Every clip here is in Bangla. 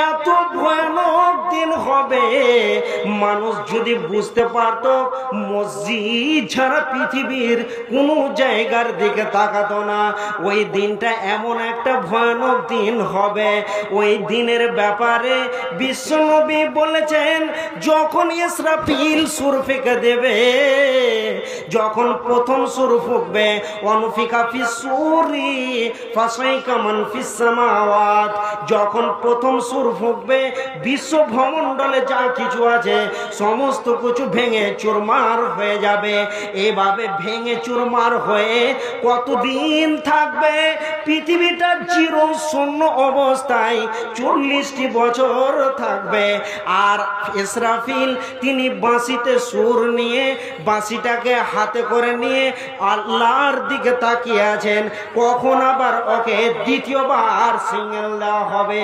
এত ভয়ানক দিন হবে, মানুষ যদি বুঝতে পারত মসজিদ ছাড়া পৃথিবীর কোনো জায়গার দিকে তাকাতো না। ওই দিনটা এমন একটা ভয়ানক দিন হবে। ওই দিনের ব্যাপারে বিশ্বনবী বলেছেন, যখন ইসরাফিল সুর ফেঁকে দেবে, যখন প্রথম সুর ফুঁকবে, অনুফিকা ফিস সূরি ফাসাইকা মান ফিস সামাওয়াত, যখন প্রথম সুর ফুঁকবে বিশ্ব ভ্রমণ্ডলে যা কিছু আছে সমস্ত কিছু ভেঙে চুরমার হয়ে যাবে। এভাবে ভেঙে চুরমার হয়ে কতদিন থাকবে? পৃথিবীটা চিরশূন্য অবস্থায় 40টি বছর থাকবে। আর ইসরাফিল তিনি বাঁশিতে সুর নিয়ে, বাঁশিটাকে হাতে করে নিয়ে আল্লাহর দিকে তাকিয়ে আছেন, কখন আবার ওকে দ্বিতীয়বার সিগন্যাল দেওয়া হবে।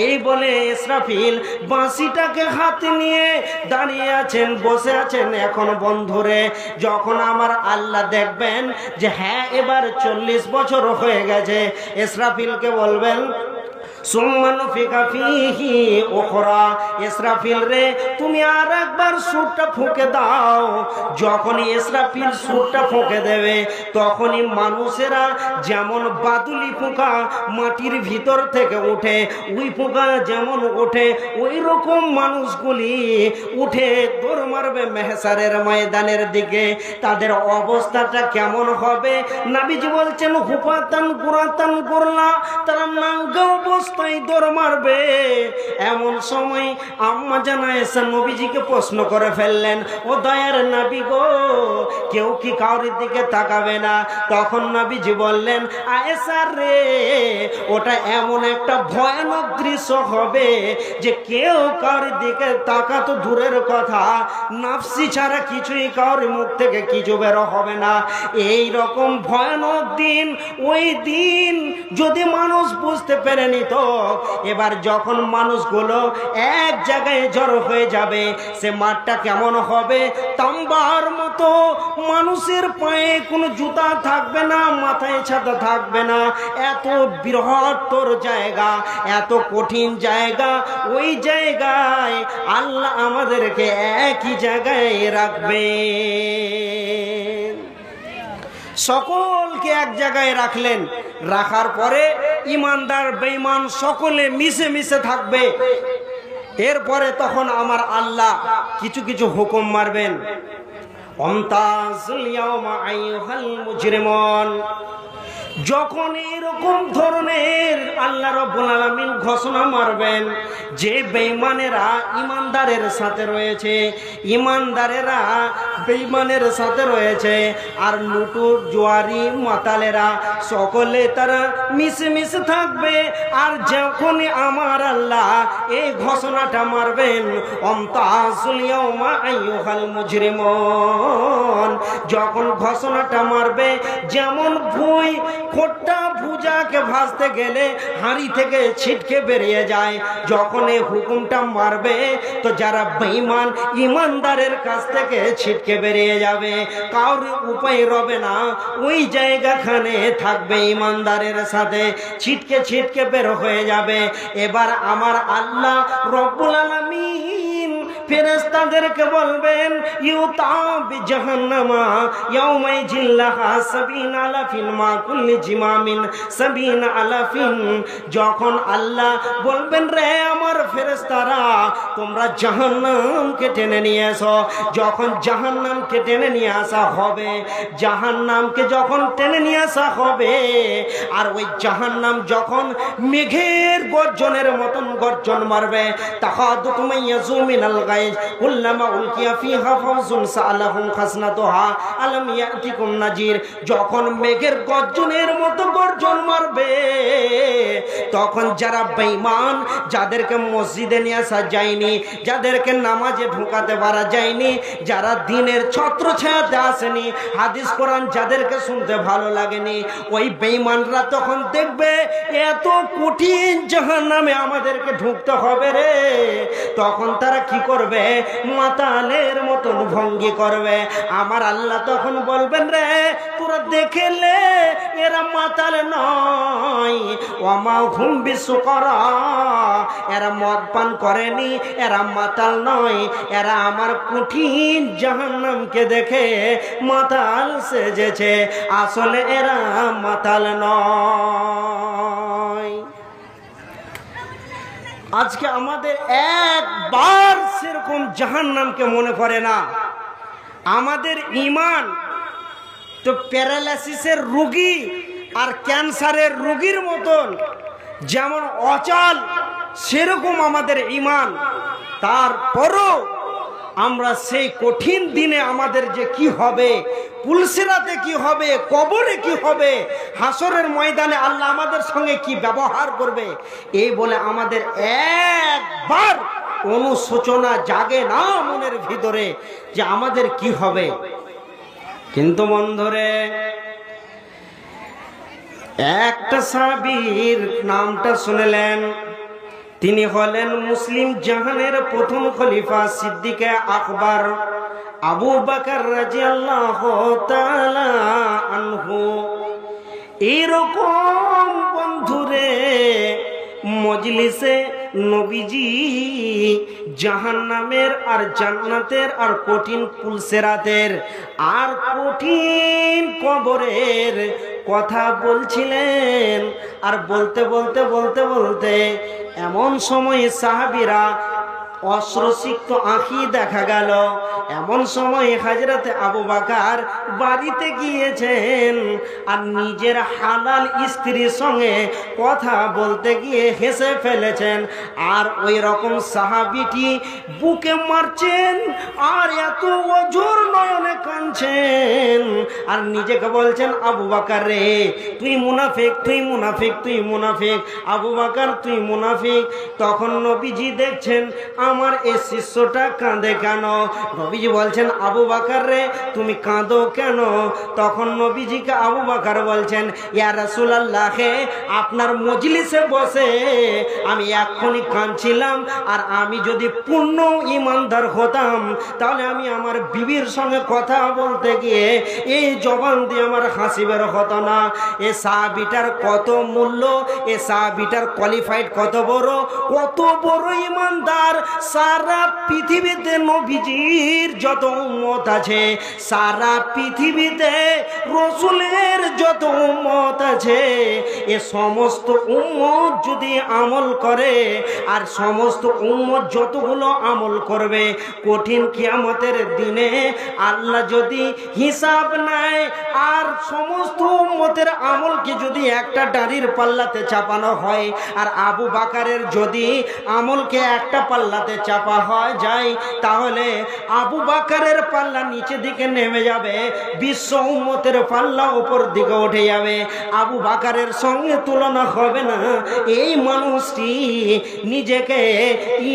এই বলে ইসরাফিল বাঁশিটাকে হাতে নিয়ে দাঁড়িয়ে আছেন, বসে আছেন। এখন বন্ধুরে, যখন আমার আল্লাহ দেখবেন যে হ্যাঁ এবার 40 বছর হয়ে গেছে, ইসরাফিলকে বলবেন ইসরাফিল রে, তুমি আর একবার সুরটা ফুঁকে দাও। যখনই ইসরাফিল সুরটা ফুঁকে দেবে, তখনই মানুষেরা যেমন বাদুলি পোকা মাটির ভিতর থেকে উঠে, ওই পোকা যেমন ওঠে, ওই রকম মানুষগুলি উঠে দৌড় মারবে মেহসারের ময়দানের দিকে। তাদের অবস্থাটা কেমন হবে? নবীজি বলছেন, হুফাতান গুরাতান গুরলা, তারা নাঙ্গা অবস্থায় দৌড় মারবে। এমন সময় আম্মা জান আয়েশা নবীজিকে প্রশ্ন করে ফেললেন, ও দয়ার নবী গো, কেউ কি কাউরির দিকে তাকাবে না? তখন নবীজি বললেন, আয়েশা রে, ওটা এমন একটা ভয়ানক দৃশ্য হবে যে কেউ কাউরির দিকে তাকা তো দূরের কথা, নাফসি ছাড়া কিছুই কাউরির মুখ থেকে কিছু বের হবে না। এই রকম ভয়ানক দিন। ওই দিন যদি মানুষ বুঝতে পেরে নিত, এবার যখন মানুষগুলো এক জায়গায় জড়ো হয়ে যাবে, সে মাঠটা কেমন হবে? তাম্বার মতো, মানুষের পায়ে কোনো জুতা থাকবে না, মাথায় ছাতা থাকবে না। এত বৃহত্তর জায়গা, এত কঠিন জায়গা। ওই জায়গায় আল্লাহ আমাদেরকে একই জায়গায় রাখবে। সকলকে এক জায়গায় রাখলেন, রাখার পরে ইমানদার বেঈমান সকলে মিশে মিশে থাকবে। এরপরে তখন আমার আল্লাহ কিছু কিছু হুকুম মারবেন। ওমতাজুল ইয়াওমা আইয়ুহাল মুজরিমুন, যখন এরকম ধরনের আল্লাহ রাব্বুল আলামিন ঘোষণা মারবেন যে বেঈমানেরা ইমানদারের সাথে রয়েছে, ইমানদারেরা বেঈমানের সাথে রয়েছে, আর লুটুর জুয়ারি মাতালেরা সকলে তারা মিশে মিশে থাকবে। আর যখনই আমার আল্লাহ এই ঘোষণাটা মারবেন, ওমতাজুল ইয়াওমা আইয়ুহাল মুজরিমুন, যখন ঘোষণাটা মারবে, যেমন ভুঁই খোট্টা ভুজাকে ভাজতে গেলে হাঁড়ি থেকে ছিটকে বেরিয়ে যায়, যখন এই হুকুমটা মারবে তো যারা বেঈমান ইমানদারের কাছ থেকে ছিটকে বেরিয়ে যাবে, কারোর উপায় রবে না, ওই জায়গাখানে থাকবে ইমানদারের সাথে, ছিটকে ছিটকে বের হয়ে যাবে। এবার আমার আল্লাহ রব্বুল আলামিন ফেরেশতাদেরকে বলবেন, ইউতাবি জাহান্নামা ইয়াউমাই জিল্লাহা 70 আলাফিন মা কুল্লি জিমামিন 70 আলাফিন। যখন আল্লাহ বলবেন, রে আমার ফেরেশতারা, তোমরা জাহান্নামকে টেনে নিয়ে এসো। যখন জাহান্নামকে টেনে নিয়ে আসা হবে, জাহান্নামকে যখন টেনে নিয়ে আসা হবে, আর ওই জাহান্নাম যখন মেঘের গর্জনের মতন গর্জন মারবে, তাহাদুত মাইয়াজু মিনাল গায়জ কুল্লামা উলকিয়া ফিহা ফাউজুন সাআলাহুম খাসনাতুহা আলাম ইয়াতিকুম নাজির। যখন মেঘের গর্জনের মতো গর্জন মারবে, তখন যারা বেঈমান, যাদেরকে মসজিদে নিয়ে আসা যায়নি, যাদেরকে নামাজে ঢোকাতে পারা যায়নি, যারা দিনের ছত্র ছায়াতে আসেনি, হাদিস কোরআন যাদেরকে শুনতে ভালো লাগেনি, ওই বেঈমানরা তখন দেখবে এত কঠিন জাহান্নামে আমাদেরকে ঢুকতে হবে রে। তখন তারা কি করবে? করবে, মাতালের মতন ভঙ্গি করবে। আমার আল্লাহ তখন বলবেন, রে তোরা দেখেলে এরা মাতাল নয়, ওয়ামা হুম বিসুকরা, এরা মদ পান করেনি, এরা মাতাল নয়, এরা আমার কঠিন জাহান্নামকে দেখে মাতাল সেজেছে, আসলে এরা মাতাল নয়। আজকে আমাদের একবার সেরকম জাহান্নামকে মনে পড়ে না। আমাদের ঈমান তো প্যারালাইসিসের রোগী আর ক্যান্সারের রোগীর মতন যেমন অচল, সেরকম আমাদের ঈমান। তারপরও আমরা সেই কঠিন দিনে আমাদের যে কি হবে, পুলসিরাতে কি হবে, কবরে কি হবে, হাসরের ময়দানে আল্লাহ আমাদের সঙ্গে কি ব্যবহার করবে, এই বলে আমাদের একবার অনুশোচনা জাগে না মনের ভিতরে যে আমাদের কি হবে। কিন্তু বন্ধুরে, একটা সাহাবীর নামটা শুনলেন, তিনি হলেন মুসলিম জাহানের প্রথম খলিফা সিদ্দিকে আকবর আবু বকর রাদিয়াল্লাহু তাআলা আনহু। এরকম বন্ধুরে মজলিসে নবীজি জাহান্নামের আর জান্নাতের আর কঠিন পুলসেরাতের আর কঠিন কবরের কথা বলছিলেন। আর বলতে বলতে বলতে বলতে এমন সময় সাহাবীরা অশ্রুসিক্ত আঁখি দেখা গেল। এমন সময় হযরতে আবু বকর বাড়িতে গিয়েছেন আর নিজের হালাল স্ত্রীর সঙ্গে কথা বলতে গিয়ে হেসে ফেলেছেন। আর ওই রকম সাহাবীটি বুকে মারছেন আর এত অঝোর নয়নে কাঁদছেন আর নিজেকে বলছেন, আবু বকর রে তুই মুনাফিক, তুই মুনাফিক, তুই মুনাফিক, আবু বকর তুই মুনাফিক। তখন নবীজি দেখছেন আমার এই শিষ্যটা কাঁদে কেন। নবীজি বলছেন, আবু বকর রে তুমি কাঁদো কেন? তখন নবীজিকে আবু বকর বলছেন, ইয়া রাসূলুল্লাহ, আপনার মজলিসে বসে আমি এক্ষুনি কাঁদছিলাম। আর আমি যদি পূর্ণ ঈমানদার হতাম তাহলে আমি আমার বিবির সঙ্গে কথা বলতে গিয়ে এই জবান দিয়ে আমার হাসি বের হতো না। এ সাহাবীটার কত মূল্য, এ সাহাবীটার কোয়ালিফাইড কত বড় ঈমানদার। সারা পৃথিবীতে নবীজির যত উম্মত আছে, সারা পৃথিবীতে রসুলের যত উম্মত আছে, এ সমস্ত উম্মত যদি আমল করে আর সমস্ত উম্মত যতগুলো আমল করবে, কঠিন কিয়ামতের দিনে আল্লাহ যদি হিসাব নেয় আর সমস্ত উম্মতের আমলকে যদি একটা দাঁড়ির পাল্লাতে চাপানো হয় আর আবু বকরের যদি আমলকে একটা পাল্লাতে চাপা হয় যায়, তাহলে আবু বকরের পাল্লা নিচে দিকে নেমে যাবে, বিশ্ব উম্মতের পাল্লা উপর দিকে উঠে যাবে, আবু বকরের সঙ্গে তুলনা হবে না। এই মানুষটি নিজেকে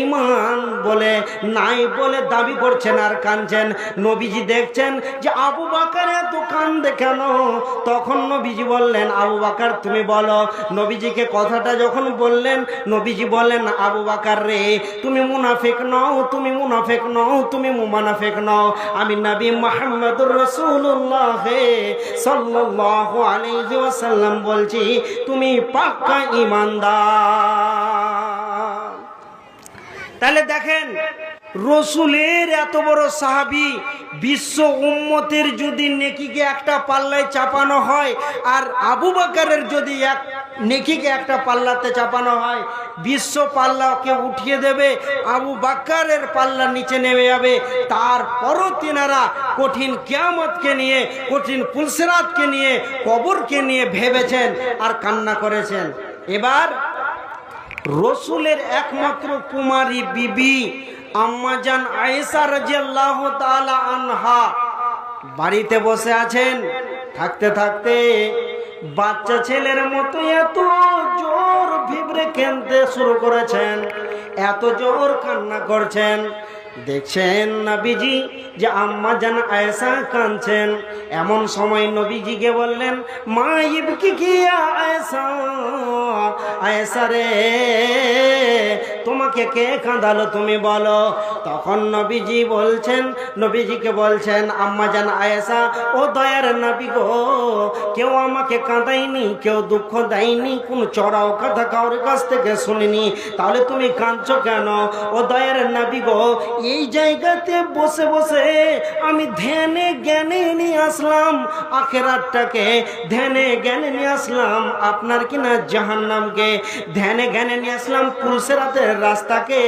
ঈমান বলে নাই বলে দাবি করছেন আর কাঁদছেন। নবীজি দেখছেন যে আবু বকর এত কাঁদে কেন। তখন নবীজি বললেন, আবু বকর তুমি বলো। নবীজিকে কথাটা যখন বললেন, নবীজি বললেন, আবু বকর রে তুমি মুনাফিক নও, তুমি মুনাফিক নও, তুমি মুনাফিক নও। আমি নবী মুহাম্মদুর রাসূলুল্লাহ সাল্লাল্লাহু আলাইহি ওয়াসাল্লাম বলছি তুমি পাক্কা ঈমানদার। তাহলে দেখেন, রসুলের এত বড় সাহাবী, বিশ্ব উম্মতের যদি নেকিকে একটা পাল্লায় চাপানো হয় আর আবু বকরের যদি এক নেকিকে একটা পাল্লাতে চাপানো হয়, বিশ্ব পাল্লাকে উঠিয়ে দেবে, আবু বকরের পাল্লা নিচে নেমে যাবে। তারপরও তিনারা কঠিন কিয়ামতকে নিয়ে, কঠিন পুলসিরাতকে নিয়ে, কবরকে নিয়ে ভেবেছেন আর কান্না করেছেন। এবার রসুলের একমাত্র কুমারী বিবি আম্মাজান আয়েশা রাদিয়াল্লাহু তাআলা আনহা বাড়িতে বসে আছেন। থাকতে থাকতে বাচ্চা ছেলের মতো এত জোর ভিবরে কাঁদতে শুরু করেছেন, এত জোর কান্না করছেন। দেখছেন নবীজি যে আম্মাজান আয়েশা কাঁদছেন। এমন সময় নবীজিকে বললেন, মা ইবকি কি আয়েশা, আয়েশা রে তোমাকে কে কাঁদালো তুমি বলো। তখন নবীজিকে বলছেন আম্মা জান আয়েশা, ও দয়ার নবী গো, কেউ আমাকে কাঁদায়নি, কেউ দুঃখ দেয়নি, কোন চড়াও কথা কারোর কাছ থেকে শুনিনি, তাহলে তুমি কাঁদছো কেন? ও দয়ার নবী গো, এই জায়গাতে বসে বসে আমি ধ্যানে জ্ঞানে নিয়ে আসলাম আখিরাতটাকে, ধ্যানে জ্ঞানে নিয়ে আসলাম আপনার কিনা জাহান্নামকে, ধ্যানে জ্ঞানে নিয়ে আসলাম পুলসিরাতের রাস্তাকে,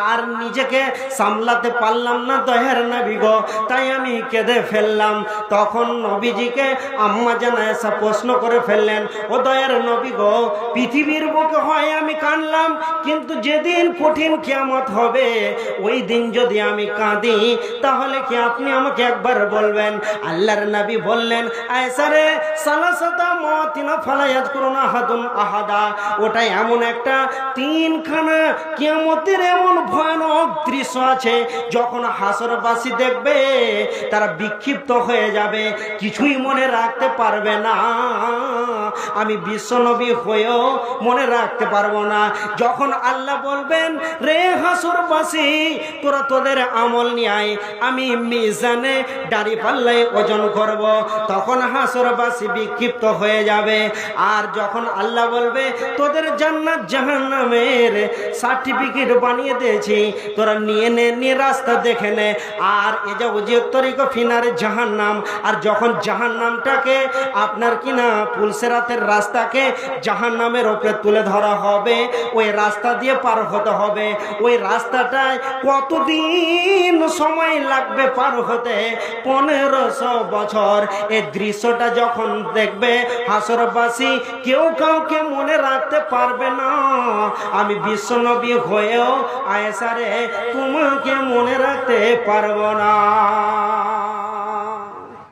আর নিজেকে সামলাতে পারলাম না দয়ার নবী গো, তাই আমি কেঁদে ফেললাম। তখন নবীজিকে আম্মা জান আয়েশা প্রশ্ন করে ফেললেন, ও দয়ার নবী গো, পৃথিবীর বুকে হয় আমি কাঁদলাম, কিন্তু যেদিন কঠিন কিয়ামত হবে ওই দিন যদি আমি কাঁদি তাহলে কি আপনি আমাকে একবার বলবেন? আল্লাহর নবী বললেন, আয়েশা রে, সালাসাতা মাওতিনা ফালা ইয়াযকুরুনা আহাদুন আহাদা, ওটা এমন একটা তিনখানা কিয়ামতের এমন ভয়ানক দৃশ্য আছে, যখন হাসরবাসী দেখবে তারা বিক্ষিপ্ত হয়ে যাবে, কিছুই মনে রাখতে পারবে না। আমি বিশ্বনবী হয়েও মনে রাখতে পারবো না। যখন আল্লাহ বলবেন, রে হাসরবাসী, তোরা তোদের আমল নিয়ে আয়, আমি মিজানে দাড়ি পাল্লায় ওজন করব, তখন হাসরবাসী বিক্ষিপ্ত হয়ে যাবে। আর যখন আল্লাহ বলবে, তোদের জান্নাত জাহান্নামের সার্টিফিকেট বানিয়ে দিয়েছি, তোরা নিয়ে রাস্তা দেখে নে, আর এ যে উজির তরিক ফিনার জাহান্নাম, আর যখন জাহান্নামটাকে আপনার কিনা পুলসিরাতের রাস্তাকে জাহান্নামের উপরে তুলে ধরা হবে, ওই রাস্তা দিয়ে পার হতে হবে, ওই রাস্তাটায় কতদিন সময় লাগবে পার হতে? 1500 বছর। এই দৃশ্যটা যখন দেখবে হাসরবাসী কেউ কাউকে মনে রাখতে পারবে না। আমি বিশ্বনবী হয়েও আয়েশা রে তোমাকে মনে রাখতে পারবো না।